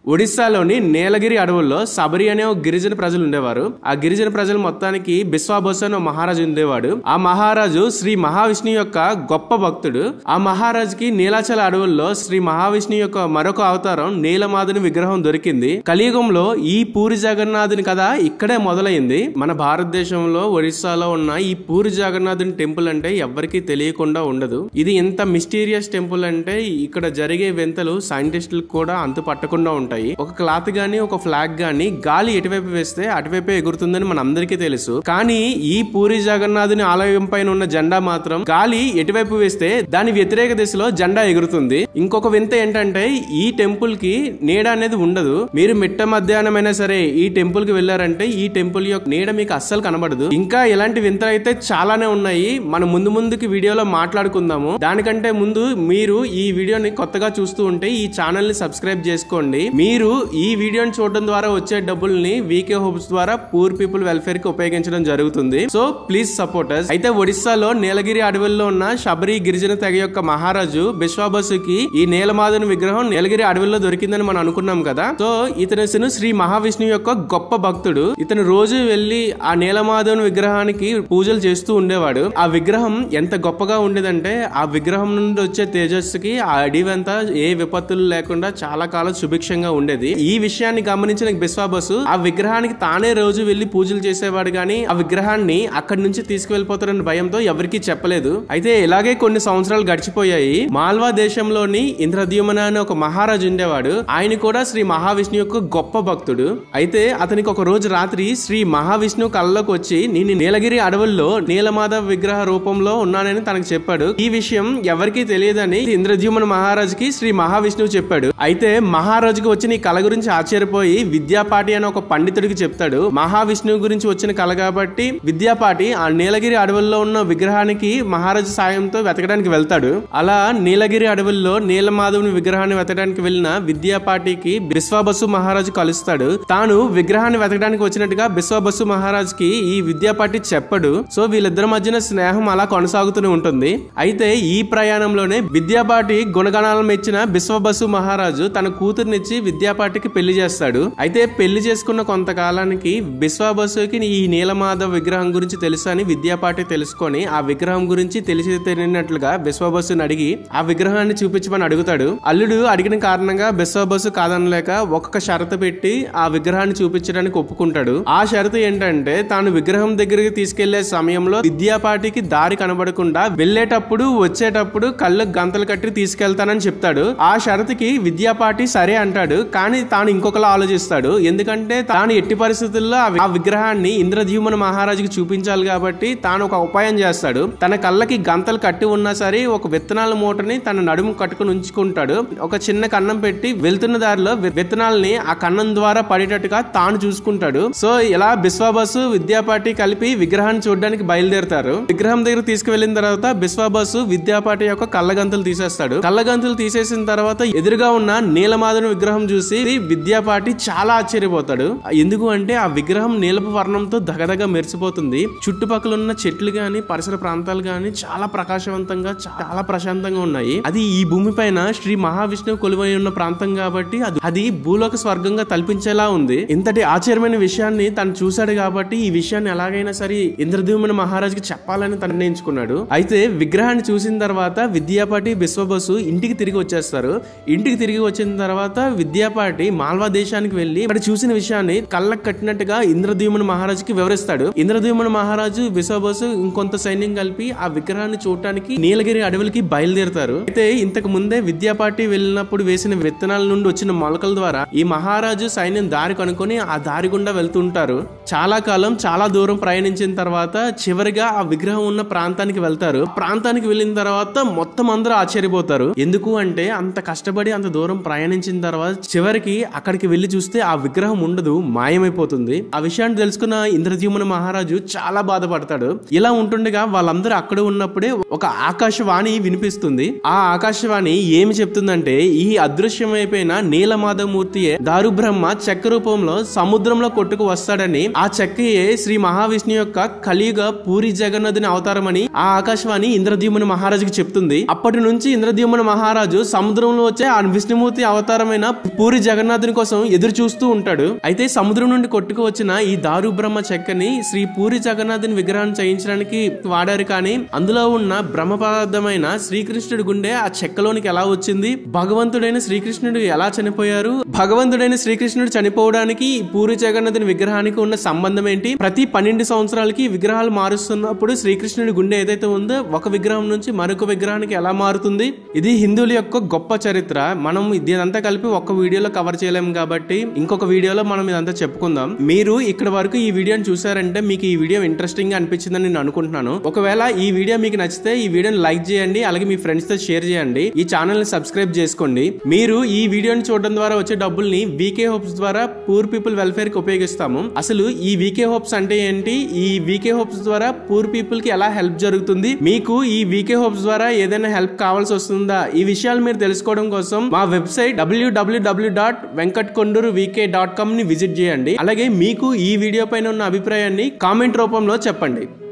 ఒడిశాలోని నీలగిరి అడవుల్లో శబరి అనే ఒక గిరిజన ప్రజలు ఉండేవారు. ఆ గిరిజన ప్రజలు మొత్తానికి బిశ్వాబసు అనే మహారాజు ఉండేవాడు. ఆ మహారాజు శ్రీ మహావిష్ణు యొక్క గొప్ప భక్తుడు. ఆ మహారాజుకి నీలాచల అడవుల్లో శ్రీ మహావిష్ణు యొక్క మరొక అవతారం నీలమాధుని విగ్రహం దొరికింది. కలియుగంలో ఈ పూరి జగన్నాథుని కథ ఇక్కడే మొదలైంది. మన భారతదేశంలో ఒడిశాలో ఉన్న ఈ పూరి జగన్నాథుని టెంపుల్ అంటే ఎవ్వరికీ తెలియకుండా ఉండదు. ఇది ఎంత మిస్టీరియస్ టెంపుల్ అంటే ఇక్కడ జరిగే వింతలు సైంటిస్టులకు కూడా అంతు పట్టకుండా ఉంటాయి. ఒక క్లాత్ గానీ ఒక ఫ్లాగ్ గానీ గాలి ఎటువైపు వేస్తే అటువైపే ఎగురుతుందని మన అందరికీ తెలుసు. కానీ ఈ పూరి జగన్నాథుని ఆలయం పైన ఉన్న జెండా మాత్రం గాలి ఎటువైపు వేస్తే దాని వ్యతిరేక దిశలో జెండా ఎగురుతుంది. ఇంకొక వింత ఏంటంటే ఈ టెంపుల్ కి నీడ అనేది ఉండదు. మీరు మిట్ట మధ్యాహ్నం అయినా సరే ఈ టెంపుల్ కి వెళ్లారంటే ఈ టెంపుల్ యొక్క నీడ మీకు అస్సలు కనబడదు. ఇంకా ఇలాంటి వింతలు అయితే చాలానే ఉన్నాయి. మనం ముందుకి వీడియోలో మాట్లాడుకుందాము. దానికంటే ముందు మీరు ఈ వీడియోని కొత్తగా చూస్తూ ఉంటే ఈ ఛానల్ ని సబ్స్క్రైబ్ చేసుకోండి. మీరు ఈ వీడియోని చూడడం ద్వారా వచ్చే డబ్బుల్ని వీకే హోప్స్ ద్వారా పూర్ పీపుల్ వెల్ఫేర్ కి ఉపయోగించడం జరుగుతుంది. So please support us. అయితే ఒడిశాలో నీలగిరి అడవుల్లో ఉన్న శబరి గిరిజన తెగ యొక్క మహారాజు బిశ్వాబసుకి ఈ నీలమాధుని విగ్రహం నీలగిరి అడవుల్లో దొరికిందని మనం అనుకున్నాం కదా. సో ఇతను శ్రీ మహావిష్ణు యొక్క గొప్ప భక్తుడు. ఇతను రోజు వెళ్లి ఆ నీలమాధుని విగ్రహానికి పూజలు చేస్తూ ఉండేవాడు. ఆ విగ్రహం ఎంత గొప్పగా ఉండేదంటే ఆ విగ్రహం నుండి వచ్చే తేజస్సుకి ఆ అడవంతా ఏ విపత్తులు లేకుండా చాలా కాలం సుభిక్షంగా ఉండేది. ఈ విషయాన్ని గమనించిన బిశ్వాబసు ఆ విగ్రహానికి తానే రోజు వెళ్లి పూజలు చేసేవాడు గాని ఆ విగ్రహాన్ని అక్కడి నుంచి తీసుకువెళ్ళిపోతారన్న భయంతో ఎవరికీ చెప్పలేదు. అయితే ఇలాగే కొన్ని సంవత్సరాలు గడిచిపోయాయి. మాల్వా దేశంలోని ఇంద్రద్యుమ్న అనే ఒక మహారాజు ఉండేవాడు. ఆయన కూడా శ్రీ మహావిష్ణు యొక్క గొప్ప భక్తుడు. అయితే అతనికి ఒక రోజు రాత్రి శ్రీ మహావిష్ణు కళ్ళలోకి వచ్చి నేను నీలగిరి అడవుల్లో నీలమాధవ్ విగ్రహ రూపంలో ఉన్నానని తనకు చెప్పాడు. ఈ విషయం ఎవరికీ తెలియదని ఇంద్రద్యుమ్న మహారాజుకి శ్రీ మహావిష్ణువు చెప్పాడు. అయితే మహారాజుకి వచ్చిన ఈ కళ గురించి ఆశ్చర్యపోయి విద్యాపాటి అనే ఒక పండితుడికి చెప్తాడు. మహావిష్ణువు గురించి వచ్చిన కళ కాబట్టి విద్యాపాటి ఆ నీలగిరి అడవుల్లో ఉన్న విగ్రహానికి మహారాజు సాయంతో వెతకడానికి వెళ్తాడు. అలా నీలగిరి అడవుల్లో నీలమాధవుని విగ్రహాన్ని వెతకడానికి వెళ్ళిన విద్యాపాటికి బిశ్వాబసు మహారాజు కలుస్తాడు. తాను విగ్రహాన్ని వెతకడానికి వచ్చినట్టుగా బిశ్వాబసు మహారాజుకి ఈ విద్యాపాటి చెప్పడు. సో వీళ్ళిద్దరి మధ్యన స్నేహం అలా కొనసాగుతూనే ఉంటుంది. అయితే ఈ ప్రయాణంలోనే విద్యాపాటి గుణగణాలను మెచ్చిన బిశ్వాబసు మహారాజు తన కూతురునిచ్చి విద్యాపాటికి పెళ్లి చేస్తాడు. అయితే పెళ్లి చేసుకున్న కొంతకాలానికి బిశ్వాబసుకి ఈ నీలమాధవ్ విగ్రహం గురించి తెలుసు అని విద్యాపాటి తెలుసుకొని ఆ విగ్రహం గురించి తెలిసి తెలియనట్లుగా బిశ్వాబసుని అడిగి ఆ విగ్రహాన్ని చూపించమని అడుగుతాడు. అల్లుడు అడిగిన కారణంగా బిశ్వాబసు కాదనలేక ఒక్కొక్క షరతు పెట్టి ఆ విగ్రహాన్ని చూపించడానికి ఒప్పుకుంటాడు. ఆ షరతు ఏంటంటే తాను విగ్రహం దగ్గరికి తీసుకెళ్లే సమయంలో విద్యాపాటికి దారి కనబడకుండా వెళ్లేటప్పుడు వచ్చేటప్పుడు కళ్ళకు గంతలు కట్టి తీసుకెళ్తానని చెప్తాడు. ఆ షరతుకి విద్యాపాటి సరే అంటాడు. కానీ తాను ఇంకొకలా ఆలోచిస్తాడు. ఎందుకంటే తాను ఎట్టి పరిస్థితుల్లో ఆ విగ్రహాన్ని ఇంద్రద్యుమ్న మహారాజుకి చూపించాలి కాబట్టి తాను ఒక ఉపాయం చేస్తాడు. తన కళ్ళకి గంతలు కట్టి ఉన్నా సరే ఒక విత్తనాల మూటని తన నడుము కట్టుకుని ఉంచుకుంటాడు. ఒక చిన్న కన్నం పెట్టి వెళ్తున్న దారిలో విత్తనాలని ఆ కన్నం ద్వారా పడేటట్టుగా తాను చూసుకుంటాడు. సో ఇలా బిశ్వాబసు విద్యాపాటి కలిపి విగ్రహాన్ని చూడడానికి బయలుదేరతారు. విగ్రహం దగ్గర తీసుకువెళ్లిన తర్వాత బిశ్వాబసు విద్యాపాటి యొక్క కళ్ళగంతులు తీసేస్తాడు. కళ్ళగంతులు తీసేసిన తర్వాత ఎదురుగా ఉన్న నీలమాధుని విగ్రహం చూసి విద్యాపాటి చాలా ఆశ్చర్యపోతాడు. ఎందుకు అంటే ఆ విగ్రహం నీలపు వర్ణంతో దగదగ మెరిసిపోతుంది. చుట్టుపక్కల ఉన్న చెట్లు గాని పరిసర ప్రాంతాలు గాని చాలా ప్రకాశవంతంగా చాలా ప్రశాంతంగా ఉన్నాయి. అది ఈ భూమి పైన శ్రీ మహావిష్ణువు కొలువై ఉన్న ప్రాంతం కాబట్టి అది భూలోక స్వర్గంగా తలపించేలా ఉంది. ఇంతటి ఆశ్చర్యమైన విషయాన్ని తను చూశాడు కాబట్టి ఈ విషయాన్ని ఎలాగైనా సరే ఇంద్రద్యుమ్న మహారాజుకి చెప్పాలని తను నిర్ణయించుకున్నాడు. అయితే విగ్రహాన్ని చూసిన తర్వాత విద్యాపాటి బిశ్వాబసు ఇంటికి తిరిగి వచ్చేస్తారు. ఇంటికి తిరిగి వచ్చిన తర్వాత విద్యాపాటి మాల్వా దేశానికి వెళ్లి అక్కడ చూసిన విషయాన్ని కళ్ళకు కట్టినట్టుగా ఇంద్రద్యుమ్న మహారాజుకి వివరిస్తాడు. ఇంద్రద్యుమ్న మహారాజు బిశ్వాబసు ఇంకొంత సైన్యం కలిపి ఆ విగ్రహాన్ని చూడటానికి నీలగిరి అడవులకి బయలుదేరుతారు. అయితే ఇంతకు ముందే విద్యాపాటి వెళ్ళినప్పుడు వేసిన విత్తనాల నుండి వచ్చిన మొలకల ద్వారా ఈ మహారాజు సైన్యం దారి కనుక్కొని ఆ దారి గుండా వెళ్తుంటారు. చాలా కాలం చాలా దూరం ప్రయాణించిన తర్వాత చివరిగా ఆ విగ్రహం ఉన్న ప్రాంతానికి వెళ్తారు. ప్రాంతానికి వెళ్ళిన తర్వాత మొత్తం అందరూ ఆశ్చర్యపోతారు. ఎందుకు అంటే అంత కష్టపడి అంత దూరం ప్రయాణించిన తర్వాత చివరికి అక్కడికి వెళ్లి చూస్తే ఆ విగ్రహం ఉండదు, మాయమైపోతుంది. ఆ విషయాన్ని తెలుసుకున్న ఇంద్రద్యుమ్న మహారాజు చాలా బాధపడతాడు. ఇలా ఉంటుండగా వాళ్ళందరూ అక్కడ ఉన్నప్పుడే ఒక ఆకాశవాణి వినిపిస్తుంది. ఆ ఆకాశవాణి ఏమి చెప్తుందంటే ఈ అదృశ్యమైపోయిన నీలమాధవమూర్తియే దారుబ్రహ్మ చెక్క రూపంలో సముద్రంలో కొట్టుకు వస్తాడని, ఆ చెక్కయే శ్రీ మహావిష్ణు యొక్క కలియుగ పూరి జగన్నాథుని అవతారమని ఆ ఆకాశవాణి ఇంద్రద్యుమ్న మహారాజుకి చెప్తుంది. అప్పటి నుంచి ఇంద్రద్యుమ్న మహారాజు సముద్రంలో వచ్చే ఆ విష్ణుమూర్తి అవతారమైన పూరి జగన్నాథుని కోసం ఎదురు చూస్తూ ఉంటాడు. అయితే సముద్రం నుండి కొట్టుకు వచ్చిన ఈ దారు బ్రహ్మ చెక్కని శ్రీ పూరి జగన్నాథుని విగ్రహాన్ని చేయించడానికి వాడారు. కానీ అందులో ఉన్న బ్రహ్మ పదార్థమైన శ్రీకృష్ణుడి గుండె ఆ చెక్కలోనికి ఎలా వచ్చింది, భగవంతుడైన శ్రీకృష్ణుడు ఎలా చనిపోయారు, భగవంతుడైన శ్రీకృష్ణుడు చనిపోవడానికి పూరి జగన్నాథుని విగ్రహానికి ఉన్న సంబంధం ఏంటి, ప్రతి 12 సంవత్సరాలకి విగ్రహాలు మారుస్తున్నప్పుడు శ్రీకృష్ణుడి గుండె ఏదైతే ఉందో ఒక విగ్రహం నుంచి మరొక విగ్రహానికి ఎలా మారుతుంది, ఇది హిందువుల యొక్క గొప్ప చరిత్ర. మనం ఇదంతా కలిపి ఒక్క వీడియోలో కవర్ చేయలేము కాబట్టి ఇంకొక వీడియోలో మనం ఇదంతా చెప్పుకుందాం. మీరు ఇక్కడ వరకు ఈ వీడియోని చూసారంటే మీకు ఈ వీడియో ఇంట్రెస్టింగ్ గా అనిపించిందని నేను అనుకుంటున్నాను. ఒకవేళ ఈ వీడియో మీకు నచ్చితే ఈ వీడియోని లైక్ చేయండి, అలాగే మీ ఫ్రెండ్స్ తో షేర్ చేయండి, ఈ ఛానల్ ని సబ్స్క్రైబ్ చేసుకోండి. మీరు ఈ వీడియోని చూడడం ద్వారా వచ్చే డబ్బుల్ని వీకే హోప్స్ ద్వారా పూర్ పీపుల్ వెల్ఫేర్ కి ఉపయోగిస్తాము. అసలు ఈ వీకే హోప్స్ అంటే ఏంటి, ఈ వీకే హోప్స్ ద్వారా పూర్ పీపుల్ కి ఎలా హెల్ప్ జరుగుతుంది, మీకు ఈ వీకే హోప్స్ ద్వారా ఏదైనా హెల్ప్ కావాల్సి వస్తుందా, ఈ విషయాలు మీరు తెలుసుకోవడం కోసం మా వెబ్సైట్ www.venkatkonduruVK.com ని విజిట్ చేయండి. అలాగే మీకు ఈ వీడియో పైన ఉన్న అభిప్రాయాన్ని కామెంట్ రూపంలో చెప్పండి.